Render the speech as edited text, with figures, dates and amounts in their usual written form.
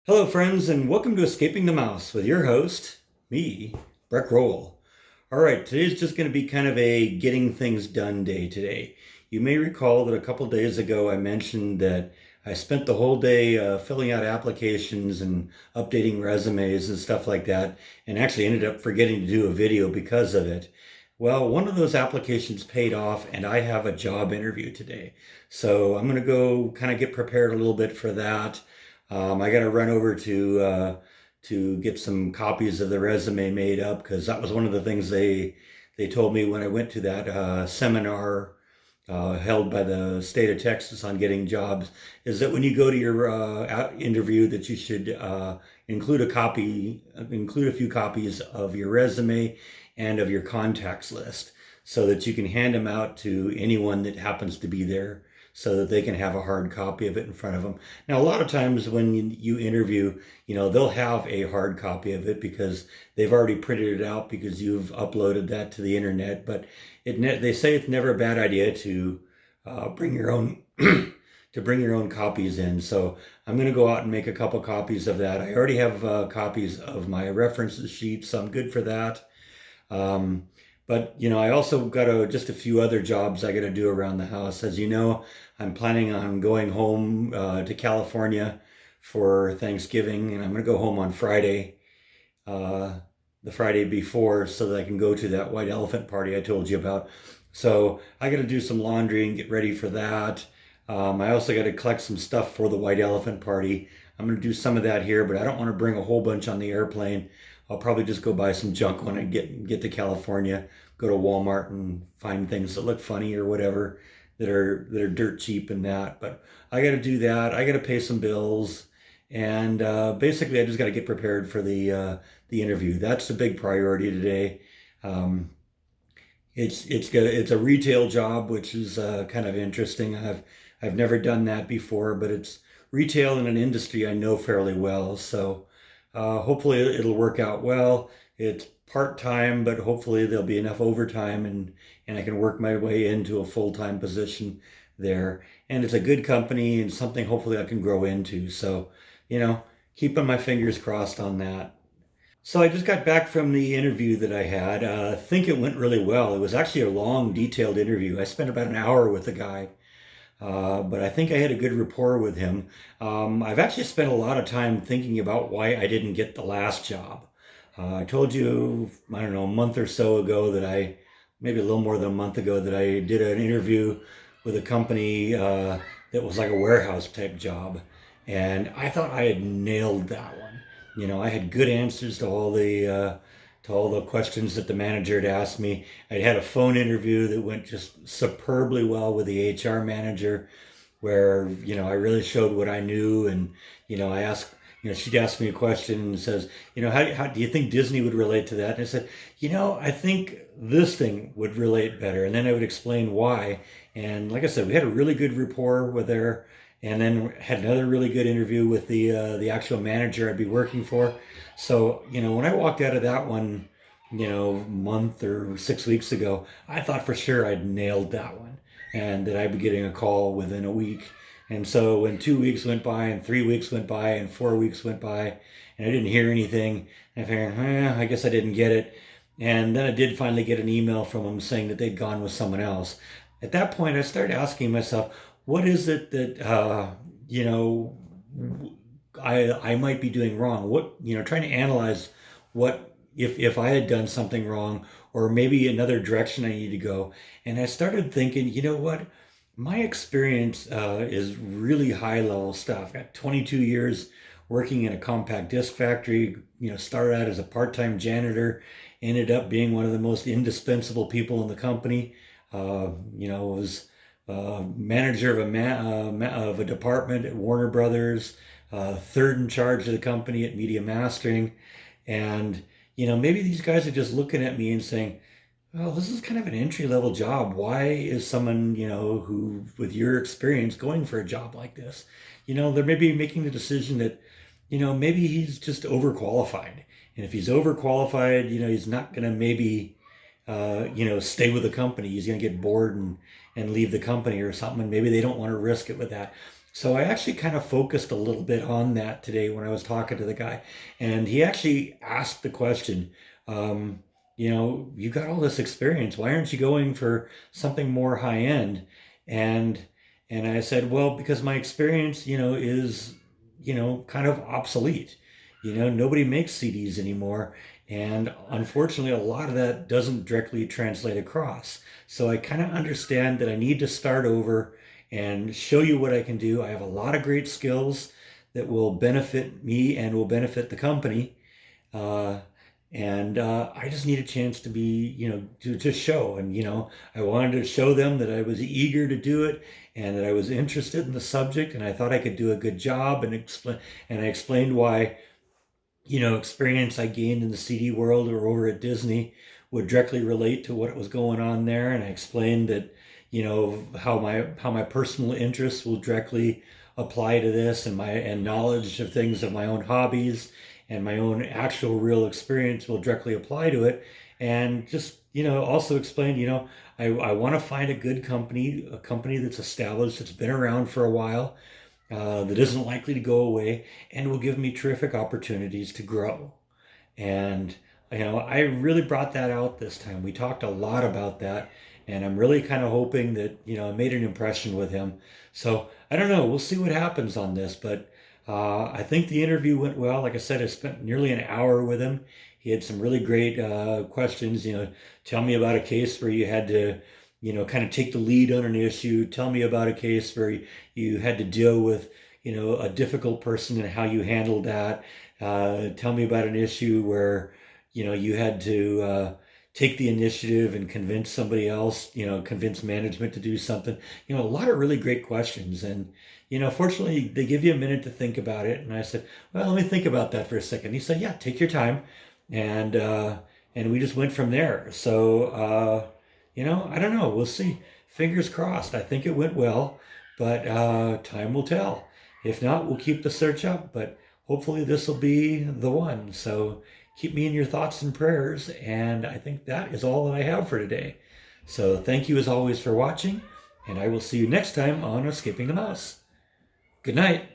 Hello, friends, and welcome to Escaping the Mouse with your host, me, Breck Roll. All right, today's just going to be kind of a getting things done day today. You may recall that a couple days ago I mentioned that I spent the whole day filling out applications and updating resumes and stuff like that, and actually ended up forgetting to do a video because of it. Well, one of those applications paid off, and I have a job interview today. So I'm going to go kind of get prepared a little bit for that. I got to run over to get some copies of the resume made up because that was one of the things they told me when I went to that seminar held by the state of Texas on getting jobs, is that when you go to your interview that you should include a few copies of your resume and of your contacts list so that you can hand them out to anyone that happens to be there so that they can have a hard copy of it in front of them. Now, a lot of times when you interview, they'll have a hard copy of it because they've already printed it out because you've uploaded that to the internet. But they say it's never a bad idea to bring your own to bring your own copies in. So I'm going to go out and make a couple copies of that. I already have copies of my references sheet, so I'm good for that. But I also got just a few other jobs I got to do around the house. As you know, I'm planning on going home to California for Thanksgiving, and I'm going to go home on Friday, the Friday before, so that I can go to that white elephant party I told you about. So I got to do some laundry and get ready for that. I also got to collect some stuff for the white elephant party. I'm going to do some of that here, but I don't want to bring a whole bunch on the airplane. I'll probably just go buy some junk when I get to California. Go to Walmart and find things that look funny or whatever that are dirt cheap and that. But I got to do that. I got to pay some bills, and basically I just got to get prepared for the interview. That's the big priority today. Um, it's a retail job, which is kind of interesting. I've never done that before, but it's retail in an industry I know fairly well. So hopefully it'll work out well. It's part time, but hopefully there'll be enough overtime and I can work my way into a full time position there. And it's a good company and something hopefully I can grow into. So, keeping my fingers crossed on that. So I just got back from the interview that I had. I think it went really well. It was actually a long, detailed interview. I spent about an hour with the guy, but I think I had a good rapport with him. I've actually spent a lot of time thinking about why I didn't get the last job. I told you, I don't know, a month or so ago maybe a little more than a month ago, that I did an interview with a company that was like a warehouse type job. And I thought I had nailed that one. I had good answers to all the questions that the manager had asked me. I'd had a phone interview that went just superbly well with the HR manager, where I really showed what I knew, and I asked. She'd ask me a question and says, how do you think Disney would relate to that? And I said, I think this thing would relate better. And then I would explain why. And like I said, we had a really good rapport with her, and then had another really good interview with the actual manager I'd be working for. So when I walked out of that one, month or 6 weeks ago, I thought for sure I'd nailed that one, and that I'd be getting a call within a week. And so when 2 weeks went by, and 3 weeks went by, and 4 weeks went by, and I didn't hear anything, and I figured, I guess I didn't get it. And then I did finally get an email from them saying that they'd gone with someone else. At that point, I started asking myself, what is it that I might be doing wrong? What trying to analyze what if I had done something wrong, or maybe another direction I need to go. And I started thinking, what? My experience is really high level stuff. I got 22 years working in a compact disc factory. Started out as a part-time janitor, ended up being one of the most indispensable people in the company. Was manager of of a department at Warner Brothers, third in charge of the company at Media Mastering, and maybe these guys are just looking at me and saying, well, this is kind of an entry level job. Why is someone, who, with your experience, going for a job like this? They're maybe making the decision that, maybe he's just overqualified. And if he's overqualified, he's not going to maybe, stay with the company. He's going to get bored and leave the company or something. And maybe they don't want to risk it with that. So I actually kind of focused a little bit on that today when I was talking to the guy, and he actually asked the question, um, you got all this experience. Why aren't you going for something more high end? And and I said, well, because my experience, is kind of obsolete. Nobody makes CDs anymore, and unfortunately, a lot of that doesn't directly translate across. So I kind of understand that I need to start over and show you what I can do. I have a lot of great skills that will benefit me and will benefit the company. Uh, and I just need a chance to be, to show. And, I wanted to show them that I was eager to do it and that I was interested in the subject and I thought I could do a good job and I explained why, experience I gained in the CD world or over at Disney would directly relate to what was going on there. And I explained that, how my personal interests will directly apply to this and knowledge of things of my own hobbies and my own actual real experience will directly apply to it. And just, also explained, I want to find a good company, a company that's established, that's been around for a while, that isn't likely to go away and will give me terrific opportunities to grow. And, I really brought that out this time. We talked a lot about that. And I'm really kind of hoping that, I made an impression with him. So I don't know. We'll see what happens on this. But I think the interview went well. Like I said, I spent nearly an hour with him. He had some really great questions. Tell me about a case where you had to, kind of take the lead on an issue. Tell me about a case where you had to deal with, a difficult person and how you handled that. Tell me about an issue where, you had to take the initiative and convince somebody else, convince management to do something. A lot of really great questions. And, fortunately, they give you a minute to think about it. And I said, well, let me think about that for a second. He said, yeah, take your time. And we just went from there. So, I don't know. We'll see. Fingers crossed. I think it went well, but time will tell. If not, we'll keep the search up, but hopefully this will be the one. So keep me in your thoughts and prayers. And I think that is all that I have for today. So thank you as always for watching, and I will see you next time on Escaping the Mouse. Good night.